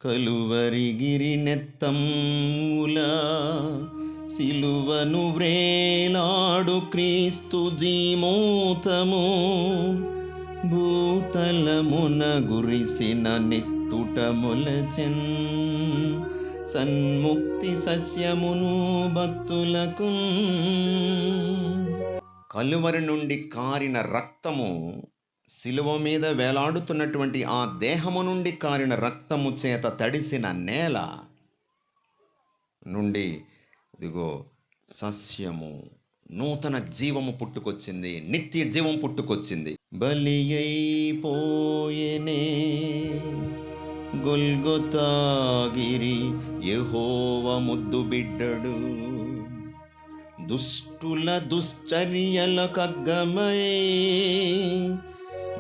కలువరిగిరి నెత్తమ్ముల సిలువను వ్రేలాడు క్రీస్తు జీమూతము భూతలమున గురిసిన నెత్తుట మొలచెన్ సన్ముక్తి సస్యమును భక్తులకు. కలువరి నుండి కారిన రక్తము, శిలువ మీద వేలాడుతున్నటువంటి ఆ దేహము నుండి కారిన రక్తము చేత తడిసిన నేల నుండి ఇదిగో సస్యము, నూతన జీవము పుట్టుకొచ్చింది, నిత్య జీవం పుట్టుకొచ్చింది. బలి అయిపోయేనే గొల్గొతాగిరి యెహోవ ముద్దు బిడ్డడు, దుష్టుల దుశ్చర్యల కగ్గమై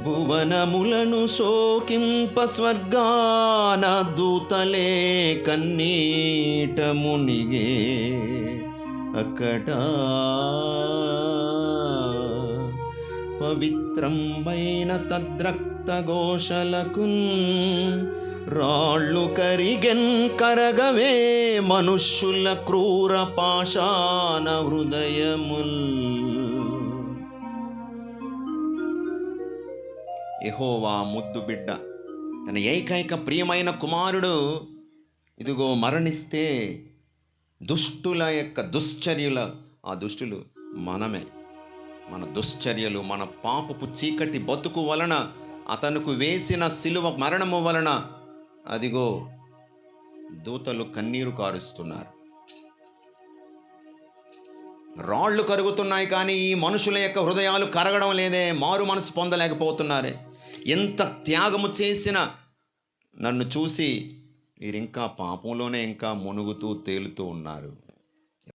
భువనములను శోకింప స్వర్గాన దూతలే కన్నీట మునిగే అక్కడ పవిత్రమైన తద్రక్త ఘోషలకు రాళ్ళు కరిగెన్ కరగవే మనుష్యుల క్రూర పాషాణ హృదయముల్. యెహోవా ముద్దు బిడ్డ, తన ఏకైక ప్రియమైన కుమారుడు ఇదిగో మరణిస్తే దుష్టుల యొక్క దుశ్చర్యల, ఆ దుష్టులు మనమే. మన దుశ్చర్యలు, మన పాపపు చీకటి బతుకు వలన, అతనుకు వేసిన శిలువ మరణము వలన అదిగో దూతలు కన్నీరు కారుస్తున్నారు, రాళ్ళు కరుగుతున్నాయి. కానీ ఈ మనుషుల యొక్క హృదయాలు కరగడం లేదే, మారు మనసు పొందలేకపోతున్నారే. ఎంత త్యాగము చేసిన నన్ను చూసి వీరింకా పాపంలోనే ఇంకా మునుగుతూ తేలుతూ ఉన్నారు.